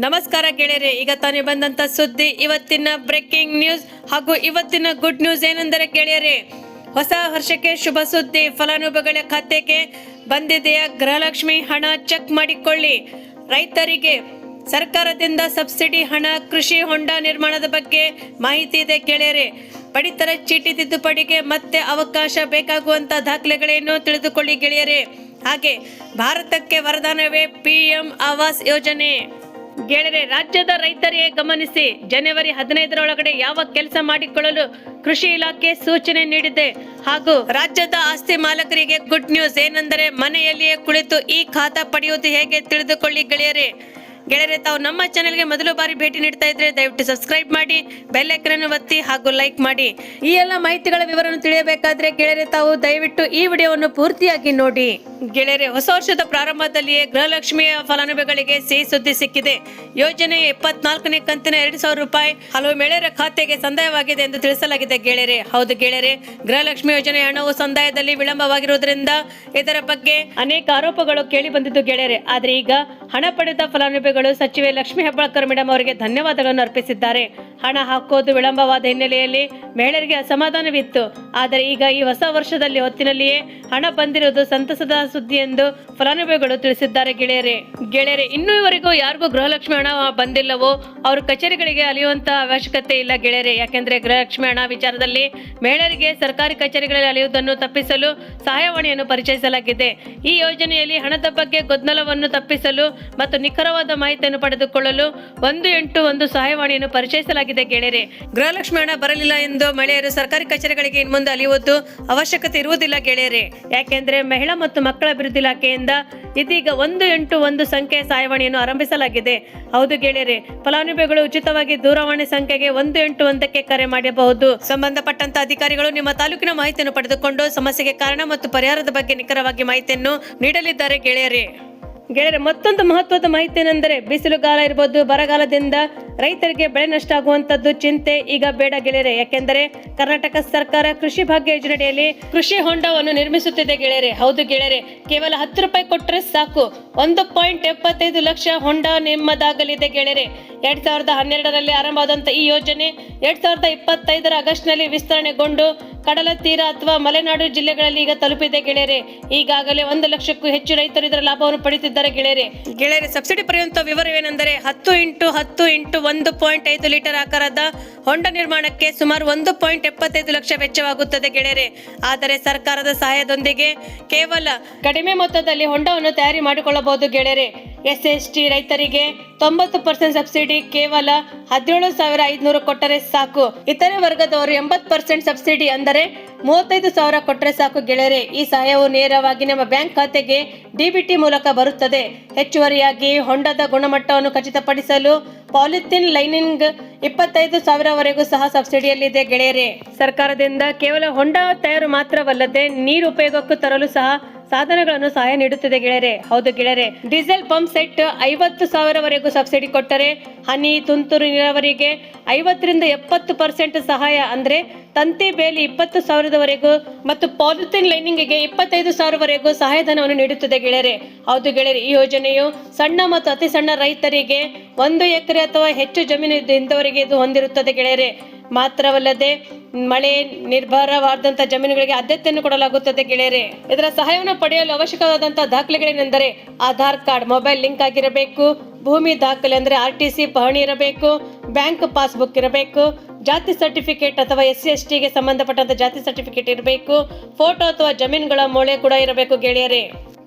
ನಮಸ್ಕಾರ ಗೆಳೆಯರೆ, ಈಗ ತಾನೇ ಬಂದಂತ ಸುದ್ದಿ, ಇವತ್ತಿನ ಬ್ರೇಕಿಂಗ್ ನ್ಯೂಸ್ ಹಾಗೂ ಇವತ್ತಿನ ಗುಡ್ ನ್ಯೂಸ್ ಏನೆಂದರೆ ಗೆಳೆಯರೆ, ಹೊಸ ವರ್ಷಕ್ಕೆ ಶುಭ ಸುದ್ದಿ. ಫಲಾನುಭವಿಗಳ ಖಾತೆಗೆ ಬಂದಿದೆಯ ಗೃಹಲಕ್ಷ್ಮಿ ಹಣ ಚೆಕ್ ಮಾಡಿಕೊಳ್ಳಿ. ರೈತರಿಗೆ ಸರ್ಕಾರದಿಂದ ಸಬ್ಸಿಡಿ ಹಣ, ಕೃಷಿ ಹೊಂಡ ನಿರ್ಮಾಣದ ಬಗ್ಗೆ ಮಾಹಿತಿ ಇದೆ ಗೆಳೆಯರೆ. ಪಡಿತರ ಚೀಟಿ ತಿದ್ದುಪಡಿಗೆ ಮತ್ತೆ ಅವಕಾಶ, ಬೇಕಾಗುವಂತ ದಾಖಲೆಗಳೇನು ತಿಳಿದುಕೊಳ್ಳಿ ಗೆಳೆಯರೆ. ಹಾಗೆ ಭಾರತಕ್ಕೆ ವರದಾನವೇ ಪಿಎಂ ಆವಾಸ್ ಯೋಜನೆ. ಗೆಳೆಯರೆ, ರಾಜ್ಯದ ರೈತರಿಗೆ ಗಮನಿಸಿ, ಜನವರಿ 15 ಯಾವ ಕೆಲಸ ಮಾಡಿಕೊಳ್ಳಲು ಕೃಷಿ ಇಲಾಖೆ ಸೂಚನೆ ನೀಡಿದೆ. ಹಾಗೂ ರಾಜ್ಯದ ಆಸ್ತಿ ಮಾಲಕರಿಗೆ ಗುಡ್ ನ್ಯೂಸ್ ಏನೆಂದರೆ, ಮನೆಯಲ್ಲಿಯೇ ಕುಳಿತು ಈ ಖಾತಾ ಪಡೆಯುವುದು ಹೇಗೆ ತಿಳಿದುಕೊಳ್ಳಿ ಗೆಳೆಯರೆ. ತಾವು ನಮ್ಮ ಚಾನೆಲ್ಗೆ ಮೊದಲು ಬಾರಿ ಭೇಟಿ ನೀಡ್ತಾ ಇದ್ರೆ ದಯವಿಟ್ಟು ಸಬ್ಸ್ಕ್ರೈಬ್ ಮಾಡಿ, ಬೆಲ್ ಐಕಾನ್ ಅನ್ನು ಒತ್ತಿ ಹಾಗೂ ಲೈಕ್ ಮಾಡಿ. ಈ ಎಲ್ಲ ಮಾಹಿತಿಗಳ ವಿವರವನ್ನು ತಿಳಿಯಬೇಕಾದ್ರೆ ಗೆಳೆಯರೆ, ತಾವು ದಯವಿಟ್ಟು ಈ ವಿಡಿಯೋವನ್ನು ಪೂರ್ತಿಯಾಗಿ ನೋಡಿ. ಗೆಳೆಯರೆ, ಹೊಸ ವರ್ಷದ ಪ್ರಾರಂಭದಲ್ಲಿಯೇ ಗೃಹಲಕ್ಷ್ಮಿಯ ಫಲಾನುಭವಿಗಳಿಗೆ ಸಿಹಿ ಸುದ್ದಿ ಸಿಕ್ಕಿದೆ. ಯೋಜನೆಯ 24ನೇ ಕಂತಿನ 2,000 ರೂಪಾಯಿ ಹಲವು ಮಹಿಳೆಯರ ಖಾತೆಗೆ ಸಂದಾಯವಾಗಿದೆ ಎಂದು ತಿಳಿಸಲಾಗಿದೆ ಗೆಳೆಯರೆ. ಹೌದು ಗೆಳೆಯರೆ, ಗೃಹಲಕ್ಷ್ಮಿ ಯೋಜನೆ ಹಣವು ಸಂದಾಯದಲ್ಲಿ ವಿಳಂಬವಾಗಿರುವುದರಿಂದ ಇದರ ಬಗ್ಗೆ ಅನೇಕ ಆರೋಪಗಳು ಕೇಳಿ ಬಂದಿದ್ದು ಗೆಳೆಯರೆ. ಆದ್ರೆ ಈಗ ಹಣ ಪಡೆದ ಫಲಾನುಭವಿಗಳು ಸಚಿವೆ ಲಕ್ಷ್ಮೀ ಹೆಬ್ಬಾಳ್ಕರ್ ಮೇಡಮ್ ಅವರಿಗೆ ಧನ್ಯವಾದಗಳನ್ನು ಅರ್ಪಿಸಿದ್ದಾರೆ. ಹಣ ಹಾಕೋದು ವಿಳಂಬವಾದ ಹಿನ್ನೆಲೆಯಲ್ಲಿ ಮಹಿಳೆಯರಿಗೆ ಅಸಮಾಧಾನವಿತ್ತು. ಆದರೆ ಈಗ ಈ ಹೊಸ ವರ್ಷದಲ್ಲಿ ಹೊತ್ತಿನಲ್ಲಿಯೇ ಹಣ ಬಂದಿರುವುದು ಸಂತಸದ ಸುದ್ದಿ ಎಂದು ಫಲಾನುಭವಿಗಳು ತಿಳಿಸಿದ್ದಾರೆ ಗೆಳೆಯರೆ, ಇನ್ನೂವರೆಗೂ ಯಾರಿಗೂ ಗೃಹಲಕ್ಷ್ಮಿ ಹಣ ಬಂದಿಲ್ಲವೋ ಅವರು ಕಚೇರಿಗಳಿಗೆ ಅಲಿಯುವಂತಹ ಅವಶ್ಯಕತೆ ಇಲ್ಲ ಗೆಳೆಯರೆ. ಯಾಕೆಂದ್ರೆ ಗೃಹಲಕ್ಷ್ಮಿ ಹಣ ವಿಚಾರದಲ್ಲಿ ಮಹಿಳೆಯರಿಗೆ ಸರ್ಕಾರಿ ಕಚೇರಿಗಳಲ್ಲಿ ಅಲಿಯುವುದನ್ನು ತಪ್ಪಿಸಲು ಸಹಾಯವಾಣಿಯನ್ನು ಪರಿಚಯಿಸಲಾಗಿದೆ. ಈ ಯೋಜನೆಯಲ್ಲಿ ಹಣದ ಬಗ್ಗೆ ಗೊಂದಲವನ್ನು ತಪ್ಪಿಸಲು ಮತ್ತು ನಿಖರವಾದ ಮಾಹಿತಿಯನ್ನು ಪಡೆದುಕೊಳ್ಳಲು 181 ಸಹಾಯವಾಣಿಯನ್ನು ಪರಿಚಯಿಸಲಾಗಿದೆ ಗೆಳೆಯರೆ. ಗೃಹಲಕ್ಷ್ಮಿ ಹಣ ಬರಲಿಲ್ಲ ಎಂದು ಮಹಿಳೆಯರು ಸರ್ಕಾರಿ ಕಚೇರಿಗಳಿಗೆ ಇನ್ಮುಂದೆ ಅಲಿಯುವುದು ಅವಶ್ಯಕತೆ ಇರುವುದಿಲ್ಲ ಗೆಳೆಯರೆ. ಯಾಕೆಂದ್ರೆ ಮಹಿಳಾ ಮತ್ತು ಮಕ್ಕಳ ಅಭಿವೃದ್ಧಿ ಇಲಾಖೆಯಿಂದ ಇದೀಗ 181 ಸಂಖ್ಯೆಯ ಸಹಾಯವಾಣಿಯನ್ನು ಆರಂಭಿಸಲಾಗಿದೆ. ಹೌದು ಗೆಳೆಯರೆ, ಫಲಾನುಭವಿಗಳು ಉಚಿತವಾಗಿ ದೂರವಾಣಿ ಸಂಖ್ಯೆಗೆ 181ಕ್ಕೆ ಕರೆ ಮಾಡಬಹುದು. ಸಂಬಂಧಪಟ್ಟಂತ ಅಧಿಕಾರಿಗಳು ನಿಮ್ಮ ತಾಲೂಕಿನ ಮಾಹಿತಿಯನ್ನು ಪಡೆದುಕೊಂಡು ಸಮಸ್ಯೆಗೆ ಕಾರಣ ಮತ್ತು ಪರಿಹಾರದ ಬಗ್ಗೆ ನಿಖರವಾಗಿ ಮಾಹಿತಿಯನ್ನು ನೀಡಲಿದ್ದಾರೆ ಗೆಳೆಯರೆ. ಮತ್ತೊಂದು ಮಹತ್ವದ ಮಾಹಿತಿ ಏನೆಂದರೆ, ಬಿಸಿಲುಗಾಲ ಇರಬಹುದು, ಬರಗಾಲದಿಂದ ರೈತರಿಗೆ ಬೆಳೆ ನಷ್ಟ ಆಗುವಂತದ್ದು ಚಿಂತೆ ಈಗ ಬೇಡ ಗೆಳೆಯರೆ. ಯಾಕೆಂದರೆ ಕರ್ನಾಟಕ ಸರ್ಕಾರ ಕೃಷಿ ಭಾಗ್ಯ ಯೋಜನೆಯಲ್ಲಿ ಕೃಷಿ ಹೊಂಡವನ್ನು ನಿರ್ಮಿಸುತ್ತಿದೆ ಗೆಳೆಯರೆ. ಹೌದು ಗೆಳೆಯರೆ, ಕೇವಲ 10 ರೂಪಾಯಿ ಕೊಟ್ಟರೆ ಸಾಕು 1.75 ಲಕ್ಷ ಹೊಂಡ ನಿಮ್ಮದಾಗಲಿದೆ ಗೆಳೆಯರೆ. 2012ರಲ್ಲಿ ಆರಂಭವಾದಂತ ಈ ಯೋಜನೆ 2025 ಆಗಸ್ಟ್ನಲ್ಲಿ ವಿಸ್ತರಣೆಗೊಂಡು ಕಡಲ ತೀರ ಅಥವಾ ಮಲೆನಾಡು ಜಿಲ್ಲೆಗಳಲ್ಲಿ ಈಗ ತಲುಪಿದೆ ಗೆಳೆಯರೆ. ಈಗಾಗಲೇ 1 ಲಕ್ಷಕ್ಕೂ ಹೆಚ್ಚು ರೈತರು ಇದರ ಲಾಭವನ್ನು ಪಡೆಯುತ್ತಿದ್ದಾರೆ ಗೆಳೆಯರೆ. ಸಬ್ಸಿಡಿ ಪಡೆಯುವಂತ ವಿವರವೇನೆಂದರೆ, 10 × 1.5 ಲೀಟರ್ ಆಕಾರದ ಹೊಂಡ ನಿರ್ಮಾಣಕ್ಕೆ ಸುಮಾರು 1.75 ಲಕ್ಷ ವೆಚ್ಚವಾಗುತ್ತದೆ ಗೆಳೆಯರೆ. ಆದರೆ ಸರ್ಕಾರದ ಸಹಾಯದೊಂದಿಗೆ ಕೇವಲ ಕಡಿಮೆ ಮೊತ್ತದಲ್ಲಿ ಹೊಂಡವನ್ನು ತಯಾರಿ ಮಾಡಿಕೊಳ್ಳಬಹುದು ಗೆಳೆಯರೆ. SST ರೈತರಿಗೆ 90% ಸಬ್ಸಿಡಿ ಕೇವಲ 17,500 ಕೊಟ್ಟರೆ ಸಾಕು. ಇತರೆ ವರ್ಗದವರು 80% ಸಬ್ಸಿಡಿ ಅಂದರೆ 35,000 ಕೊಟ್ಟರೆ ಸಾಕು ಗೆಳೆಯರೆ. ಈ ಸಹಾಯವು ನೇರವಾಗಿ ನಮ್ಮ ಬ್ಯಾಂಕ್ ಖಾತೆಗೆ DBT ಮೂಲಕ ಬರುತ್ತದೆ. ಹೆಚ್ಚುವರಿಯಾಗಿ ಹೊಂಡದ ಗುಣಮಟ್ಟವನ್ನು ಖಚಿತಪಡಿಸಲು ಪಾಲಿಥಿನ್ ಲೈನಿಂಗ್ 25,000ವರೆಗೂ ಸಹ ಸಬ್ಸಿಡಿಯಲ್ಲಿದೆ ಗೆಳೆಯರೆ. ಸರ್ಕಾರದಿಂದ ಕೇವಲ ಹೊಂಡ ತಯಾರು ಮಾತ್ರವಲ್ಲದೆ ನೀರು ಉಪಯೋಗಕ್ಕೂ ತರಲು ಸಹ ಸಾಧನಗಳನ್ನು ಸಹಾಯ ನೀಡುತ್ತದೆ ಗೆಳೆಯರೆ. ಹೌದು ಗೆಳೆಯರೆ, ಡೀಸೆಲ್ ಪಂಪ್ ಸೆಟ್ 50,000ವರೆಗೂ ಸಬ್ಸಿಡಿ ಕೊಟ್ಟರೆ, ಹನಿ ತುಂತುರು ನೀರಾವರಿಗೆ 50 ರಿಂದ 70% ಸಹಾಯ ಅಂದ್ರೆ ತಂತಿ ಬೇಲಿ 20,000ವರೆಗೂ ಮತ್ತು ಪಾಲಿಥಿನ್ ಲೈನಿಂಗ್ಗೆ 25,000ವರೆಗೂ ಸಹಾಯಧನವನ್ನು ನೀಡುತ್ತದೆ ಗೆಳೆಯರೆ. ಹೌದು ಗೆಳೆಯರೆ, ಈ ಯೋಜನೆಯು ಸಣ್ಣ ಮತ್ತು ಅತಿ ಸಣ್ಣ ರೈತರಿಗೆ 1 ಎಕರೆ ಅಥವಾ ಹೆಚ್ಚು ಜಮೀನು ಇದ್ದವರಿಗೆ ಇದು ಹೊಂದಿರುತ್ತದೆ ಗೆಳೆಯರೆ. ಮಾತ್ರವಲ್ಲದೆ ಮಳೆ ನಿರ್ಭರವಾದಂತಹ ಜಮೀನುಗಳಿಗೆ ಆದ್ಯತೆಯನ್ನು ಕೊಡಲಾಗುತ್ತದೆ ಗೆಳೆಯರೆ. ಇದರ ಸಹಾಯವನ್ನು ಪಡೆಯಲು ಅವಶ್ಯಕವಾದಂತಹ ದಾಖಲೆಗಳೇನೆಂದರೆ, ಆಧಾರ್ ಕಾರ್ಡ್ ಮೊಬೈಲ್ ಲಿಂಕ್ ಆಗಿರಬೇಕು, ಭೂಮಿ ದಾಖಲೆ ಅಂದ್ರೆ RTC ಪಹಣಿ ಇರಬೇಕು, ಬ್ಯಾಂಕ್ ಪಾಸ್ಬುಕ್ ಇರಬೇಕು, ಜಾತಿ ಸರ್ಟಿಫಿಕೇಟ್ ಅಥವಾ SC/ST ಗೆ ಸಂಬಂಧಪಟ್ಟಂತ ಜಾತಿ ಸರ್ಟಿಫಿಕೇಟ್ ಇರಬೇಕು, ಫೋಟೋ ಅಥವಾ ಜಮೀನುಗಳ ಮೊಳೆ ಕೂಡ ಇರಬೇಕು ಗೆಳೆಯರೆ.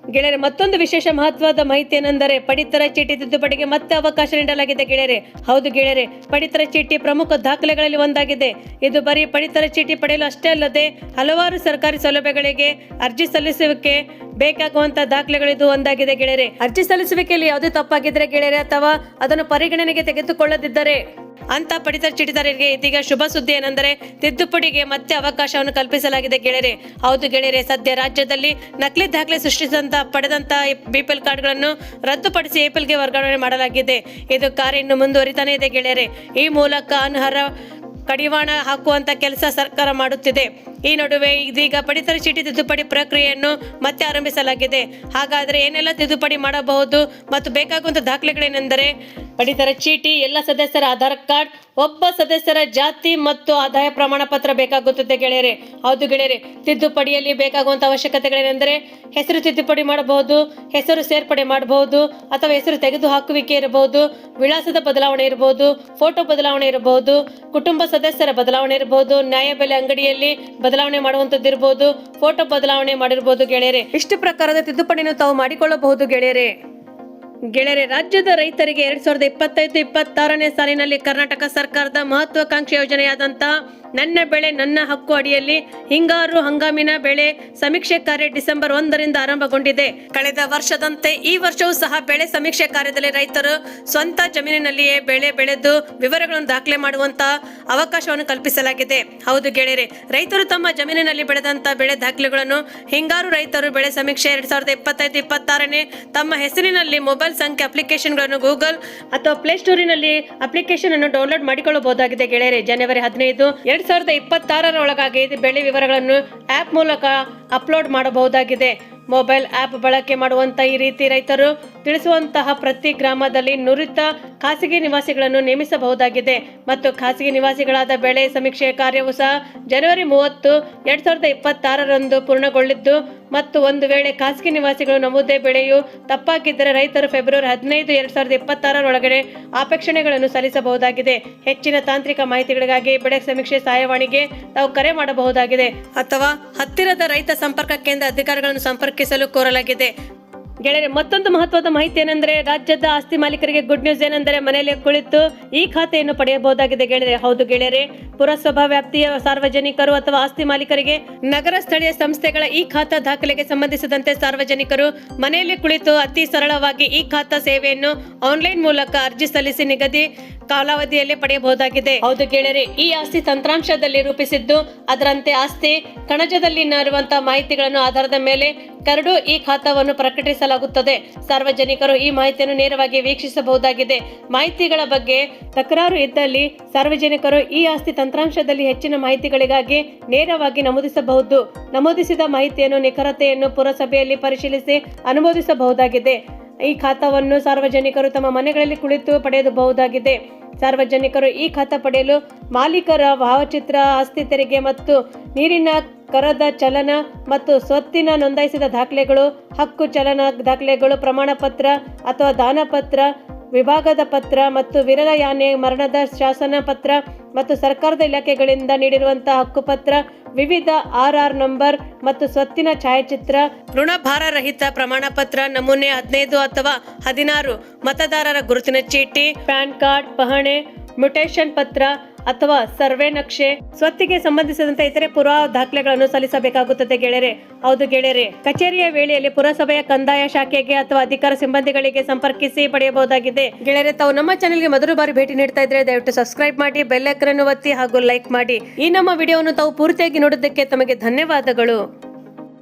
ಮತ್ತೊಂದು ವಿಶೇಷ ಮಹತ್ವದ ಮಾಹಿತಿ ಏನೆಂದರೆ, ಪಡಿತರ ಚೀಟಿ ತಿದ್ದುಪಡಿಗೆ ಮತ್ತೆ ಅವಕಾಶ ನೀಡಲಾಗಿದೆ ಗೆಳೆಯರೆ. ಹೌದು ಗೆಳೆಯರೆ, ಪಡಿತರ ಚೀಟಿ ಪ್ರಮುಖ ದಾಖಲೆಗಳಲ್ಲಿ ಒಂದಾಗಿದೆ. ಇದು ಬರೀ ಪಡಿತರ ಚೀಟಿ ಪಡೆಯಲು ಅಷ್ಟೇ ಅಲ್ಲದೆ ಹಲವಾರು ಸರ್ಕಾರಿ ಸೌಲಭ್ಯಗಳಿಗೆ ಅರ್ಜಿ ಸಲ್ಲಿಸುವಿಕೆ ಬೇಕಾಗುವಂತಹ ದಾಖಲೆಗಳಿದು ಒಂದಾಗಿದೆ ಗೆಳೆಯರೆ. ಅರ್ಜಿ ಸಲ್ಲಿಸುವಿಕೆಯಲ್ಲಿ ಯಾವುದೇ ತಪ್ಪಾಗಿದ್ರೆ ಗೆಳೆಯರೆ ಅಥವಾ ಅದನ್ನು ಪರಿಗಣನೆಗೆ ತೆಗೆದುಕೊಳ್ಳದಿದ್ದರೆ ಅಂತ ಪಡಿತರ ಚೀಟಿದಾರರಿಗೆ ಇದೀಗ ಶುಭ ಸುದ್ದಿ ಏನೆಂದರೆ, ತಿದ್ದುಪಡಿಗೆ ಮತ್ತೆ ಅವಕಾಶವನ್ನು ಕಲ್ಪಿಸಲಾಗಿದೆ ಗೆಳೆಯರೆ. ಹೌದು ಗೆಳೆಯರೆ, ಸದ್ಯ ರಾಜ್ಯದಲ್ಲಿ ನಕಲಿ ದಾಖಲೆ ಸೃಷ್ಟಿಸಿದಂತ ಪಡೆದಂತ BPL ಕಾರ್ಡ್ಗಳನ್ನು ರದ್ದುಪಡಿಸಿ APLಗೆ ವರ್ಗಾವಣೆ ಮಾಡಲಾಗಿದೆ. ಇದು ಕಾರ್ಯ ಇನ್ನು ಮುಂದುವರಿತಾನೆ ಇದೆ ಗೆಳೆಯರೆ. ಈ ಮೂಲಕ ಅನರ್ಹ ಕಡಿವಾಣ ಹಾಕುವಂತ ಕೆಲಸ ಸರ್ಕಾರ ಮಾಡುತ್ತಿದೆ. ಈ ನಡುವೆ ಇದೀಗ ಪಡಿತರ ಚೀಟಿ ತಿದ್ದುಪಡಿ ಪ್ರಕ್ರಿಯೆಯನ್ನು ಮತ್ತೆ ಆರಂಭಿಸಲಾಗಿದೆ. ಹಾಗಾದರೆ ಏನೆಲ್ಲ ತಿದ್ದುಪಡಿ ಮಾಡಬಹುದು ಮತ್ತು ಬೇಕಾಗುವಂತ ದಾಖಲೆಗಳೇನೆಂದರೆ, ಪಡಿತರ ಚೀಟಿ, ಎಲ್ಲ ಸದಸ್ಯರ ಆಧಾರ್ ಕಾರ್ಡ್, ಒಬ್ಬ ಸದಸ್ಯರ ಜಾತಿ ಮತ್ತು ಆದಾಯ ಪ್ರಮಾಣ ಪತ್ರ ಬೇಕಾಗುತ್ತದೆ ಗೆಳೆಯರೆ. ಹೌದು ಗೆಳೆಯರೆ, ತಿದ್ದುಪಡಿಯಲ್ಲಿ ಬೇಕಾಗುವಂತ ಅವಶ್ಯಕತೆಗಳೇನೆಂದರೆ ಹೆಸರು ತಿದ್ದುಪಡಿ ಮಾಡಬಹುದು, ಹೆಸರು ಸೇರ್ಪಡೆ ಮಾಡಬಹುದು ಅಥವಾ ಹೆಸರು ತೆಗೆದು ಹಾಕುವಿಕೆ ಇರಬಹುದು, ವಿಳಾಸದ ಬದಲಾವಣೆ ಇರಬಹುದು, ಫೋಟೋ ಬದಲಾವಣೆ ಇರಬಹುದು, ಕುಟುಂಬ ಸದಸ್ಯರ ಬದಲಾವಣೆ ಇರಬಹುದು, ನ್ಯಾಯಬೆಲೆ ಅಂಗಡಿಯಲ್ಲಿ ಬದಲಾವಣೆ ಮಾಡುವಂತದ್ದು ಇರಬಹುದು, ಫೋಟೋ ಬದಲಾವಣೆ ಮಾಡಿರಬಹುದು ಗೆಳೆಯರೆ. ಇಷ್ಟು ಪ್ರಕಾರದ ತಿದ್ದುಪಡಿಯನ್ನು ತಾವು ಮಾಡಿಕೊಳ್ಳಬಹುದು ಗೆಳೆಯರೆ. ರಾಜ್ಯದ ರೈತರಿಗೆ 2025-26ನೇ ಸಾಲಿನಲ್ಲಿ ಕರ್ನಾಟಕ ಸರ್ಕಾರದ ಮಹತ್ವಾಕಾಂಕ್ಷಿ ಯೋಜನೆಯಾದಂತಹ ನನ್ನ ಬೆಳೆ ನನ್ನ ಹಕ್ಕು ಅಡಿಯಲ್ಲಿ ಹಿಂಗಾರು ಹಂಗಾಮಿನ ಬೆಳೆ ಸಮೀಕ್ಷೆ ಕಾರ್ಯ ಡಿಸೆಂಬರ್ 1ರಿಂದ ಆರಂಭಗೊಂಡಿದೆ. ಕಳೆದ ವರ್ಷದಂತೆ ಈ ವರ್ಷವೂ ಸಹ ಬೆಳೆ ಸಮೀಕ್ಷೆ ಕಾರ್ಯದಲ್ಲಿ ರೈತರು ಸ್ವಂತ ಜಮೀನಿನಲ್ಲಿಯೇ ಬೆಳೆ ಬೆಳೆದು ವಿವರಗಳನ್ನು ದಾಖಲೆ ಮಾಡುವಂತಹ ಅವಕಾಶವನ್ನು ಕಲ್ಪಿಸಲಾಗಿದೆ. ಹೌದು ಗೆಳೆಯರೆ, ರೈತರು ತಮ್ಮ ಜಮೀನಿನಲ್ಲಿ ಬೆಳೆದಂತ ಬೆಳೆ ದಾಖಲೆಗಳನ್ನು ಹಿಂಗಾರು ರೈತರು ಬೆಳೆ ಸಮೀಕ್ಷೆ 2025-26ನೇ ತಮ್ಮ ಹೆಸರಿನಲ್ಲಿ ಮೊಬೈಲ್ ಸಂಖ್ಯೆ ಅಪ್ಲಿಕೇಶನ್ಗಳನ್ನು ಗೂಗಲ್ ಅಥವಾ ಪ್ಲೇಸ್ಟೋರಿನಲ್ಲಿ ಅಪ್ಲಿಕೇಶನ್ ಅನ್ನು ಡೌನ್ಲೋಡ್ ಮಾಡಿಕೊಳ್ಳಬಹುದಾಗಿದೆ ಗೆಳೆಯರೆ. ಜನವರಿ 15, 2026 ಒಳಗಾಗಿ ಬೆಳೆ ವಿವರಗಳನ್ನು ಆಪ್ ಮೂಲಕ ಅಪ್ಲೋಡ್ ಮಾಡಬಹುದಾಗಿದೆ. ಮೊಬೈಲ್ ಆಪ್ ಬಳಕೆ ಮಾಡುವಂತ ಈ ರೀತಿ ರೈತರು ತಿಳಿಸುವಂತಹ ಪ್ರತಿ ಗ್ರಾಮದಲ್ಲಿ ನುರಿತ ಖಾಸಗಿ ನಿವಾಸಿಗಳನ್ನು ನೇಮಿಸಬಹುದಾಗಿದೆ ಮತ್ತು ಖಾಸಗಿ ನಿವಾಸಿಗಳಾದ ಬೆಳೆ ಸಮೀಕ್ಷೆ ಕಾರ್ಯವು ಸಹ ಜನವರಿ 30, 2026ರಂದು ಪೂರ್ಣಗೊಳ್ಳಿದ್ದು ಮತ್ತು ಒಂದು ವೇಳೆ ಖಾಸಗಿ ನಿವಾಸಿಗಳು ನಮೂದೇ ಬೆಳೆಯು ತಪ್ಪಾಗಿದ್ದರೆ ರೈತರು ಫೆಬ್ರವರಿ 15, 2026 ಒಳಗಡೆ ಆಪೇಕ್ಷಣೆಗಳನ್ನು ಸಲ್ಲಿಸಬಹುದಾಗಿದೆ. ಹೆಚ್ಚಿನ ತಾಂತ್ರಿಕ ಮಾಹಿತಿಗಳಿಗಾಗಿ ಬೆಳೆ ಸಮೀಕ್ಷೆ ಸಹಾಯವಾಣಿಗೆ ತಾವು ಕರೆ ಮಾಡಬಹುದಾಗಿದೆ ಅಥವಾ ಹತ್ತಿರದ ರೈತ ಸಂಪರ್ಕ ಕೇಂದ್ರ ಅಧಿಕಾರಿಗಳನ್ನು ಸಂಪರ್ಕಿಸಲು ಕೋರಲಾಗಿದೆ. ಗೆಳೆಯರೆ, ಮತ್ತೊಂದು ಮಹತ್ವದ ಮಾಹಿತಿ ಏನೆಂದರೆ ರಾಜ್ಯದ ಆಸ್ತಿ ಮಾಲೀಕರಿಗೆ ಗುಡ್ ನ್ಯೂಸ್ ಏನೆಂದರೆ ಮನೆಯಲ್ಲಿ ಕುಳಿತು ಈ ಖಾತೆಯನ್ನು ಪಡೆಯಬಹುದಾಗಿದೆ ಗೆಳೆಯರೆ. ಹೌದು ಗೆಳೆಯರೆ, ಪುರಸಭಾ ವ್ಯಾಪ್ತಿಯ ಸಾರ್ವಜನಿಕರು ಅಥವಾ ಆಸ್ತಿ ಮಾಲೀಕರಿಗೆ ನಗರ ಸ್ಥಳೀಯ ಸಂಸ್ಥೆಗಳ ಈ ಖಾತಾ ದಾಖಲೆಗೆ ಸಂಬಂಧಿಸಿದಂತೆ ಸಾರ್ವಜನಿಕರು ಮನೆಯಲ್ಲಿ ಕುಳಿತು ಅತಿ ಸರಳವಾಗಿ ಈ ಖಾತಾ ಸೇವೆಯನ್ನು ಆನ್ಲೈನ್ ಮೂಲಕ ಅರ್ಜಿ ಸಲ್ಲಿಸಿ ನಿಗದಿ ಕಾಲಾವಧಿಯಲ್ಲಿ ಪಡೆಯಬಹುದಾಗಿದೆ. ಹೌದು ಗೆಳೆಯರೆ, ಈ ಆಸ್ತಿ ತಂತ್ರಾಂಶದಲ್ಲಿ ರೂಪಿಸಿದ್ದು ಅದರಂತೆ ಆಸ್ತಿ ಕಣಜದಲ್ಲಿ ಇರುವಂತಹ ಮಾಹಿತಿಗಳನ್ನು ಆಧಾರದ ಮೇಲೆ ಕರಡು ಈ ಖಾತಾವನ್ನು ಪ್ರಕಟಿಸಲಾಗುತ್ತದೆ. ಸಾರ್ವಜನಿಕರು ಈ ಮಾಹಿತಿಯನ್ನು ನೇರವಾಗಿ ವೀಕ್ಷಿಸಬಹುದಾಗಿದೆ. ಮಾಹಿತಿಗಳ ಬಗ್ಗೆ ತಕರಾರು ಇದ್ದಲ್ಲಿ ಸಾರ್ವಜನಿಕರು ಈ ಆಸ್ತಿ ತಂತ್ರಾಂಶದಲ್ಲಿ ಹೆಚ್ಚಿನ ಮಾಹಿತಿಗಳಿಗಾಗಿ ನೇರವಾಗಿ ನಮೂದಿಸಬಹುದು. ನಮೂದಿಸಿದ ಮಾಹಿತಿಯನ್ನು ನಿಖರತೆಯನ್ನು ಪುರಸಭೆಯಲ್ಲಿ ಪರಿಶೀಲಿಸಿ ಅನುಮೋದಿಸಬಹುದಾಗಿದೆ. ಈ ಖಾತಾವನ್ನು ಸಾರ್ವಜನಿಕರು ತಮ್ಮ ಮನೆಗಳಲ್ಲಿ ಕುಳಿತು ಪಡೆಯಬಹುದಾಗಿದೆ. ಸಾರ್ವಜನಿಕರು ಈ ಖಾತಾ ಪಡೆಯಲು ಮಾಲೀಕರ ಭಾವಚಿತ್ರ, ಆಸ್ತಿ ತೆರಿಗೆ ಮತ್ತು ನೀರಿನ ಕರದ ಚಲನ ಮತ್ತು ಸ್ವತ್ತಿನ ನೋಂದಾಯಿಸಿದ ದಾಖಲೆಗಳು, ಹಕ್ಕು ಚಲನ ದಾಖಲೆಗಳು, ಪ್ರಮಾಣ ಪತ್ರ ಅಥವಾ ದಾನ ಪತ್ರ, ವಿಭಾಗದ ಪತ್ರ ಮತ್ತು ವಿರಲಯಾನೆ ಮರಣದ ಶಾಸನ ಪತ್ರ ಮತ್ತು ಸರ್ಕಾರದ ಇಲಾಖೆಗಳಿಂದ ನೀಡಿರುವಂತಹ ಹಕ್ಕುಪತ್ರ, ವಿವಿಧ RR ನಂಬರ್ ಮತ್ತು ಸ್ವತ್ತಿನ ಛಾಯಾಚಿತ್ರ, ಋಣಭಾರ ರಹಿತ ಪ್ರಮಾಣ ಪತ್ರ ನಮೂನೆ 15 ಅಥವಾ 16, ಮತದಾರರ ಗುರುತಿನ ಚೀಟಿ, ಪ್ಯಾನ್ ಕಾರ್ಡ್, ಪಹಣೆ, ಮ್ಯೂಟೇಷನ್ ಪತ್ರ ಅಥವಾ ಸರ್ವೆ ನಕ್ಷೆ, ಸ್ವತ್ತಿಗೆ ಸಂಬಂಧಿಸಿದಂತೆ ಇತರೆ ಪುರಾವಾ ದಾಖಲೆಗಳನ್ನು ಸಲ್ಲಿಸಬೇಕಾಗುತ್ತದೆ ಗೆಳೆಯರೆ. ಹೌದು ಗೆಳೆಯರೆ, ಕಚೇರಿಯ ವೇಳೆಯಲ್ಲಿ ಪುರಸಭೆಯ ಕಂದಾಯ ಶಾಖೆಗೆ ಅಥವಾ ಅಧಿಕಾರ ಸಿಬ್ಬಂದಿಗಳಿಗೆ ಸಂಪರ್ಕಿಸಿ ಪಡೆಯಬಹುದಾಗಿದೆ. ಗೆಳೆಯರೆ, ತಾವು ನಮ್ಮ ಚಾನೆಲ್ಗೆ ಮೊದಲು ಬಾರಿ ಭೇಟಿ ನೀಡ್ತಾ ಇದ್ರೆ ದಯವಿಟ್ಟು ಸಬ್ಸ್ಕ್ರೈಬ್ ಮಾಡಿ, ಬೆಲ್ ಐಕಾನ್ ಅನ್ನು ಒತ್ತಿ ಹಾಗೂ ಲೈಕ್ ಮಾಡಿ. ಈ ನಮ್ಮ ವಿಡಿಯೋವನ್ನು ತಾವು ಪೂರ್ತಿಯಾಗಿ ನೋಡಿದ್ದಕ್ಕೆ ತಮಗೆ ಧನ್ಯವಾದಗಳು.